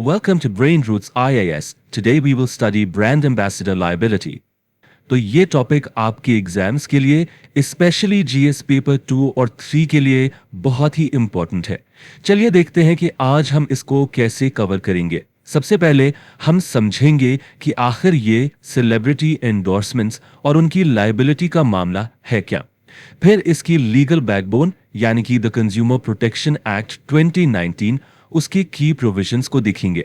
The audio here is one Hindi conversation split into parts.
welcome to Brain Roots IAS. Today we will study brand ambassador liability. तो ये टॉपिक आपके एग्जाम्स के लिए स्पेशली जीएस पेपर 2 और 3 के लिए बहुत ही इंपॉर्टेंट है। चलिए देखते हैं कि आज हम इसको कैसे कवर करेंगे। सबसे पहले हम समझेंगे कि आखिर ये सेलिब्रिटी एंडोर्समेंट्स और उनकी लायबिलिटी का मामला है क्या। फिर इसकी लीगल बैकबोन यानी कि द कंज्यूमर प्रोटेक्शन एक्ट 2019 उसके की प्रोविजंस को देखेंगे।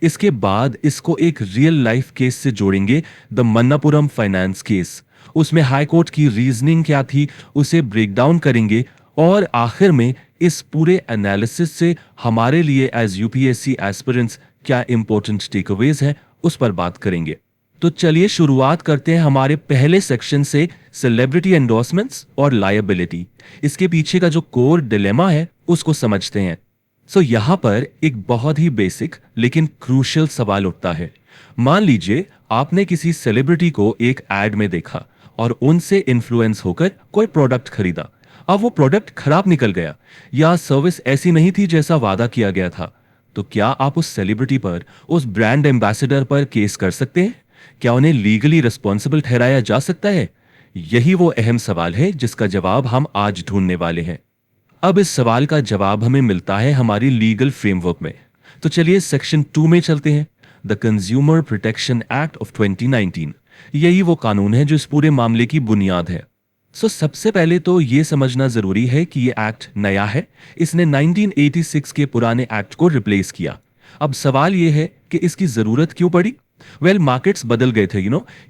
इसके बाद इसको एक रियल लाइफ केस से जोड़ेंगे, द मन्नापुरम फाइनेंस केस। उसमें हाई कोर्ट की रीजनिंग क्या थी उसे ब्रेक डाउन करेंगे और आखिर में इस पूरे एनालिसिस से हमारे लिए एज यूपीएससी एस्पिरेंट्स क्या इंपॉर्टेंट टेकअवेज है उस पर बात करेंगे। तो चलिए शुरुआत करते हैं हमारे पहले सेक्शन से, सेलिब्रिटी एंडोर्समेंट्स और लायबिलिटी। इसके पीछे का जो कोर डिलेमा है उसको समझते हैं। यहां पर एक बहुत ही बेसिक लेकिन क्रूशियल सवाल उठता है। मान लीजिए आपने किसी सेलिब्रिटी को एक एड में देखा और उनसे इन्फ्लुएंस होकर कोई प्रोडक्ट खरीदा। अब वो प्रोडक्ट खराब निकल गया या सर्विस ऐसी नहीं थी जैसा वादा किया गया था, तो क्या आप उस सेलिब्रिटी पर, उस ब्रांड एम्बेसडर पर केस कर सकते हैं? क्या उन्हें लीगली रिस्पॉन्सिबल ठहराया जा सकता है? यही वो अहम सवाल है जिसका जवाब हम आज ढूंढने वाले हैं। अब इस सवाल का जवाब हमें मिलता है हमारी लीगल फ्रेमवर्क में। तो चलिए सेक्शन 2 में चलते हैं, the consumer protection act of 2019। यही वो कानून है जो इस पूरे मामले की बुनियाद है। सबसे पहले तो ये समझना जरूरी है कि ये एक्ट नया है। इसने 1986 के पुराने एक्ट को रिप्लेस किया। अब सवाल ये है कि इसकी जरूरत क्यों पड़ी? मार्केट्स बदल गए थे,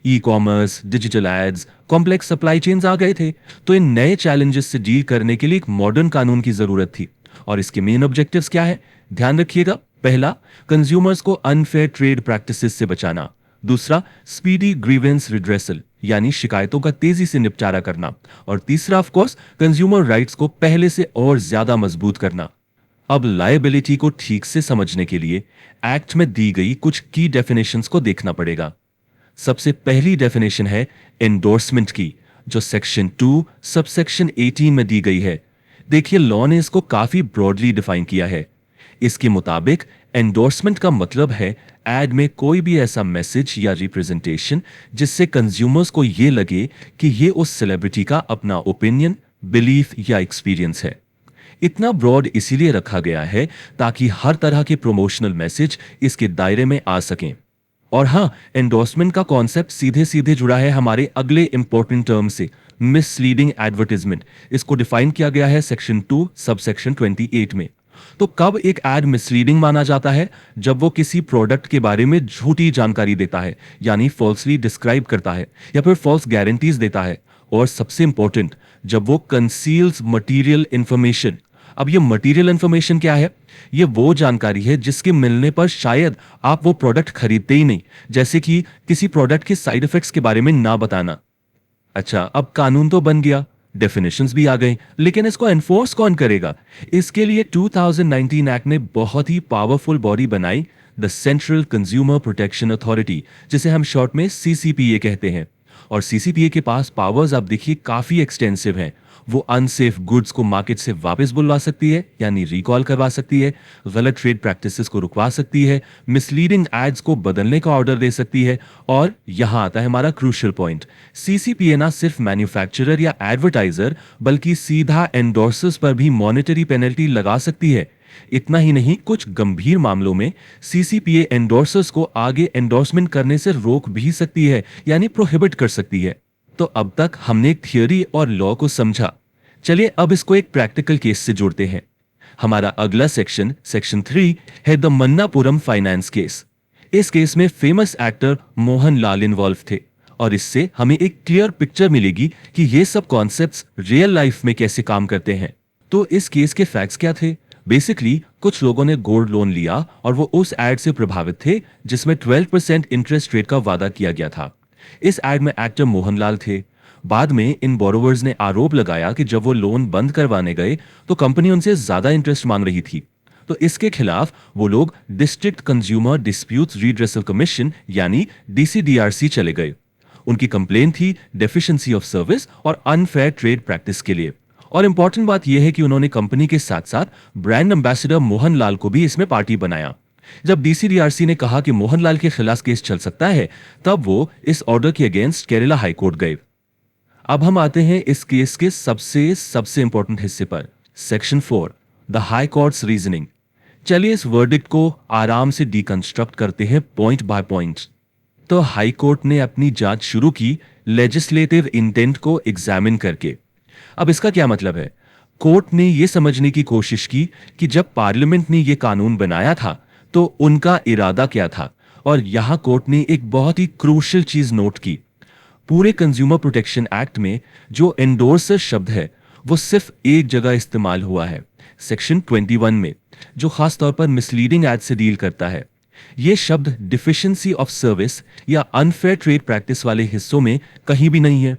e commerce, digital ads, complex supply chains आ गए थे। तो इन नए चैलेंजेस से डील करने के लिए एक मॉडर्न कानून की जरूरत थी। और इसके मेन ऑब्जेक्टिव्स क्या है? ध्यान रखिएगा। पहला, कंज्यूमर्स को अनफेयर ट्रेड प्रैक्टिसेस से बचाना। दूसरा, स्पीडी ग्रीवेंस रिड्रेसल यानी शिकायतों का तेजी से निपटारा करना। और तीसरा, ऑफ कोर्स, कंज्यूमर राइट्स को पहले से और ज्यादा मजबूत करना। अब लायबिलिटी को ठीक से समझने के लिए एक्ट में दी गई कुछ की डेफिनेशंस को देखना पड़ेगा। सबसे पहली डेफिनेशन है एंडोर्समेंट की, जो सेक्शन 2 सबसेक्शन 18 में दी गई है। देखिए, लॉ ने इसको काफी ब्रॉडली डिफाइन किया है। इसके मुताबिक एंडोर्समेंट का मतलब है एड में कोई भी ऐसा मैसेज या रिप्रेजेंटेशन जिससे कंज्यूमर्स को यह लगे कि यह उस सेलिब्रिटी का अपना ओपिनियन, बिलीफ या एक्सपीरियंस है। इतना ब्रॉड इसीलिए रखा गया है ताकि हर तरह के प्रमोशनल मैसेज इसके दायरे में आ सकें। और हां, एंडोर्समेंट का कॉन्सेप्ट सीधे सीधे जुड़ा है हमारे अगले इंपॉर्टेंट टर्म से, मिसलीडिंग एडवर्टाइजमेंट। इसको डिफाइन किया गया है सेक्शन 2 सबसेक्शन 28 में। तो कब एक एड मिसलीडिंग माना जाता है? जब वो किसी प्रोडक्ट के बारे में झूठी जानकारी देता है, यानी फॉल्सली डिस्क्राइब करता है या फिर फॉल्स गारंटीज देता है। और सबसे इंपॉर्टेंट, जब वो कंसील्स मटेरियल इंफॉर्मेशन। अब ये मटेरियल इंफॉर्मेशन क्या है? ये वो जानकारी है जिसके मिलने पर शायद आप वो प्रोडक्ट खरीदते ही नहीं, जैसे कि किसी प्रोडक्ट के साइड इफेक्ट्स के बारे में ना बताना। अच्छा, अब कानून तो बन गया, डेफिनेशंस भी आ गए, लेकिन इसको एनफोर्स कौन करेगा? इसके लिए 2019 एक्ट ने बहुत ही पावरफुल बॉडी बनाई, the central consumer protection authority, जिसे हम शॉर्ट में सीसीपीए कहते हैं। और सीसीपीए के पास पावर्स आप देखिए काफी एक्सटेंसिव हैं। वो अनसेफ गुड्स को मार्केट से वापस बुलवा सकती है यानी रिकॉल करवा सकती है, गलत ट्रेड प्रैक्टिसेस को रुकवा सकती है, मिसलीडिंग एड्स को बदलने का ऑर्डर दे सकती है। और यहां आता है हमारा क्रूशियल पॉइंट, सीसीपीए ना सिर्फ मैन्युफैक्चरर या एडवर्टाइजर बल्कि सीधा एंडोर्सर्स पर भी मॉनेटरी पेनल्टी लगा सकती है। इतना ही नहीं, कुछ गंभीर मामलों में सीसीपीए एंडोर्सर्स को आगे एंडोर्समेंट करने से रोक भी सकती है यानी प्रोहिबिट कर सकती है। तो अब तक हमने एक थियोरी और लॉ को समझा। चलिए अब इसको एक प्रैक्टिकल केस से जोड़ते हैं। हमारा अगला सेक्शन, सेक्शन 3 है द मन्नापुरम फाइनेंस केस। इस केस में famous actor Mohan Lal involve थे और इससे हमें एक क्लियर पिक्चर मिलेगी कि ये सब कॉन्सेप्ट्स रियल लाइफ में कैसे काम करते हैं। तो इस केस के फैक्ट्स क्या थे? बेसिकली कुछ लोगों ने गोल्ड लोन लिया और वो उस एड से प्रभावित थे जिसमें 12% इंटरेस्ट रेट का वादा किया गया था। इस एड में एक्टर मोहनलाल थे। बाद में इन बोरोवर्स ने आरोप लगाया कि जब वो लोन बंद करवाने गए तो कंपनी उनसे ज्यादा इंटरेस्ट मांग रही थी। तो इसके खिलाफ वो लोग district consumer disputes redressal commission यानी डीसीडीआरसी चले गए। उनकी कंप्लेन थी डेफिशिएंसी ऑफ सर्विस और अनफेयर ट्रेड प्रैक्टिस के लिए। और इंपॉर्टेंट बात यह है कि उन्होंने कंपनी के साथ साथ ब्रांड एम्बेसडर मोहन लाल को भी इसमें पार्टी बनाया। जब डीसीडीआरसी ने कहा कि मोहनलाल के खिलाफ केस चल सकता है, तब वो इस ऑर्डर के अगेंस्ट केरला हाई कोर्ट गए। अब हम आते हैं इस केस के सबसे सबसे इंपॉर्टेंट हिस्से पर, section 4, the high courts reasoning. चलिए इस वर्डिक्ट को आराम से डिकंस्ट्रक्ट करते हैं पॉइंट बाय पॉइंट। तो हाई कोर्ट ने अपनी जांच शुरू की लेजिस्लेटिव इंटेंट को एग्जामिन करके। अब इसका क्या मतलब है? कोर्ट ने यह समझने की कोशिश की कि जब पार्लियामेंट ने यह कानून बनाया था तो उनका इरादा क्या था, और यहां कोर्ट ने एक बहुत ही क्रूशियल चीज नोट की। पूरे कंज्यूमर प्रोटेक्शन एक्ट में जो एंडोर्सर शब्द है वो सिर्फ एक जगह इस्तेमाल हुआ है, सेक्शन 21 में, जो खास तौर पर मिसलीडिंग एड से डील करता है। यह शब्द डिफिशिएंसी ऑफ सर्विस या अनफेयर ट्रेड प्रैक्टिस वाले हिस्सों में कहीं भी नहीं है।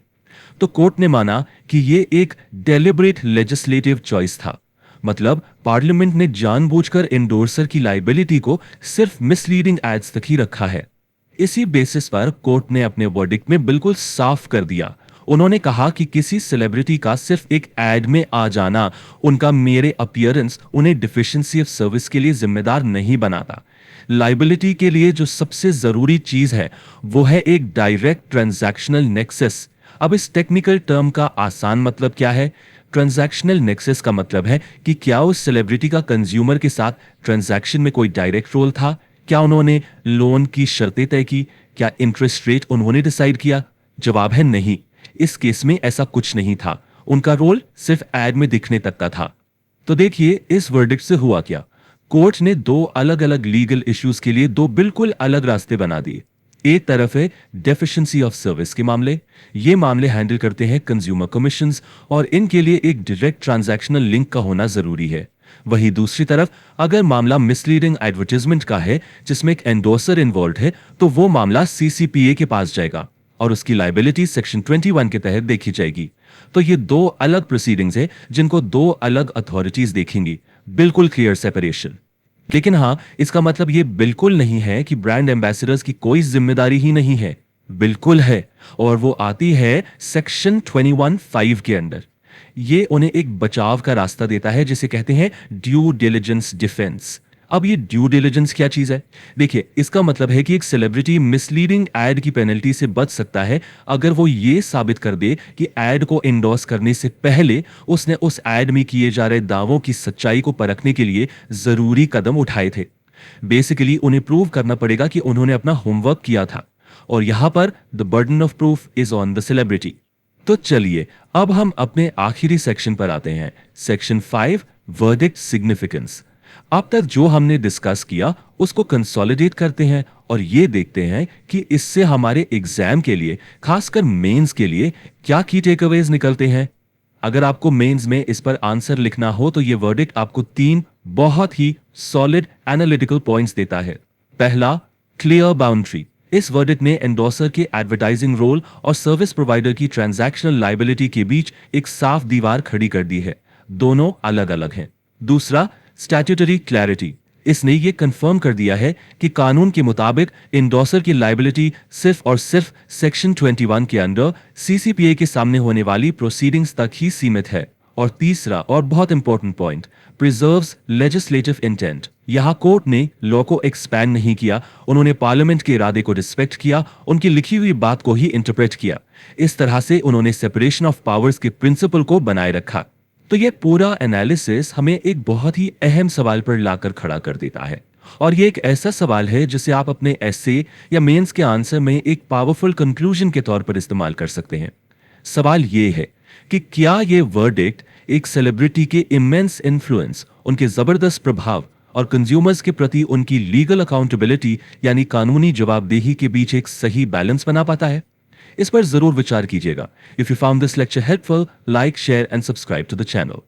तो कोर्ट ने माना कि यह एक डेलिबरेट लेजिस्लेटिव चॉइस था, मतलब पार्लियामेंट ने जानबूझकर एंडोर्सर की लायबिलिटी को सिर्फ मिसलीडिंग एड्स तक ही रखा है। इसी बेसिस पर कोर्ट ने अपने वर्डिक्ट में बिल्कुल साफ कर दिया। उन्होंने कहा कि किसी सेलिब्रिटी का सिर्फ एक एड में आ जाना, उनका मेरे अपीयरेंस उन्हें डिफिशिएंसी ऑफ सर्विस के लिए जिम्मेदार नहीं बनाता। लायबिलिटी के लिए जो सबसे जरूरी चीज है वो है एक डायरेक्ट ट्रांजैक्शनल नेक्सस। अब इस टेक्निकल टर्म का आसान मतलब क्या है? ट्रांजैक्शनल नेक्सस का मतलब है कि क्या उस सेलिब्रिटी का कंज्यूमर के साथ ट्रांजैक्शन में कोई डायरेक्ट रोल था? क्या उन्होंने लोन की शर्तें तय की? क्या इंटरेस्ट रेट उन्होंने डिसाइड किया? जवाब है नहीं। इस केस में ऐसा कुछ नहीं था। उनका रोल सिर्फ एड में दिखने तक का था। तो देखिए इस वर्डिक्ट से हुआ क्या। कोर्ट ने दो अलग अलग लीगल इश्यूज के लिए दो बिल्कुल अलग रास्ते बना दिए। एक तरफ है डेफिशिएंसी ऑफ सर्विस के मामले। ये मामले हैंडल करते हैं कंज्यूमर कमीशंस, और इनके लिए एक डायरेक्ट ट्रांजैक्शनल लिंक का होना जरूरी है। वहीं दूसरी तरफ अगर मामला मिसलीडिंग एडवर्टाइजमेंट का है जिसमें एक एंडोर्सर इन्वॉल्व है, तो वो मामला सीसीपीए के पास जाएगा और उसकी लायबिलिटी सेक्शन 21 के तहत देखी जाएगी। तो ये दो अलग प्रोसीडिंग्स है जिनको दो अलग अथॉरिटीज देखेंगी। बिल्कुल क्लियर सेपरेशन। लेकिन हां, इसका मतलब ये बिल्कुल नहीं है कि ब्रांड एम्बेसडर्स की कोई जिम्मेदारी ही नहीं है। बिल्कुल है, और वो आती है सेक्शन 21(5) के अंदर। ये उन्हें एक बचाव का रास्ता देता है जिसे कहते हैं ड्यू डिलिजेंस डिफेंस। अब ये ड्यू डिलिजेंस क्या चीज है? देखिए, इसका मतलब है कि एक सेलिब्रिटी मिसलीडिंग एड की पेनल्टी से बच सकता है अगर वो ये साबित कर दे कि एड को एंडोर्स करने से पहले उसने उस एड में किए जा रहे दावों की सच्चाई को परखने के लिए जरूरी कदम उठाए थे। बेसिकली उन्हें प्रूव करना पड़ेगा कि उन्होंने अपना होमवर्क किया था, और यहां पर the burden of proof is on the celebrity. तो चलिए अब हम अपने आखिरी सेक्शन पर आते हैं, सेक्शन 5, वर्डिक्ट सिग्निफिकेंस। अब तक जो हमने डिस्कस किया उसको कंसोलिडेट करते हैं और ये देखते हैं कि इससे हमारे एग्जाम के लिए, खासकर मेंस के लिए, क्या की टेकअवेज निकलते हैं। अगर आपको मेंस में इस पर आंसर लिखना हो तो ये वर्डिक्ट आपको 3 बहुत ही सॉलिड एनालिटिकल पॉइंट्स देता है। पहला, क्लियर बाउंड्री। इस वर्डिक्ट ने एंडोर्सर के एडवर्टाइजिंग रोल और सर्विस प्रोवाइडर की ट्रांजैक्शनल लायबिलिटी के बीच एक साफ दीवार खड़ी कर दी है। दोनों अलग अलग हैं। दूसरा, स्टैट्यूटरी क्लैरिटी। इसने ये कंफर्म कर दिया है कि कानून के मुताबिक एंडोर्सर की लायबिलिटी सिर्फ और सिर्फ सेक्शन 21 के अंडर सीसीपीए के सामने होने वाली प्रोसीडिंग्स तक ही सीमित है। और तीसरा और बहुत important point, preserves legislative intent. यहां कोर्ट ने लॉ को एक्सपैंड नहीं किया, उन्होंने पार्लियामेंट के इरादे को रिस्पेक्ट किया, उनकी लिखी हुई बात को ही इंटरप्रेट किया। इस तरह से उन्होंने सेपरेशन ऑफ पावर्स के प्रिंसिपल को बनाए रखा। तो ये पूरा एनालिसिस हमें एक बहुत ही अहम सवाल पर लाकर खड़ा कर देता है, और ये एक ऐसा सवाल है जिसे आप अपने एसे या मेंस के आंसर में एक पावरफुल कंक्लूजन के तौर पर इस्तेमाल कर सकते हैं। सवाल ये है कि क्या ये वर्डिक्ट एक सेलिब्रिटी के इमेंस इन्फ्लुएंस, उनके जबरदस्त प्रभाव और कंज्यूमर्स के प्रति उनकी लीगल अकाउंटेबिलिटी यानी कानूनी जवाबदेही के बीच एक सही बैलेंस बना पाता है? इस पर जरूर विचार कीजिएगा। If you found this lecture helpful, like, share and subscribe to the channel.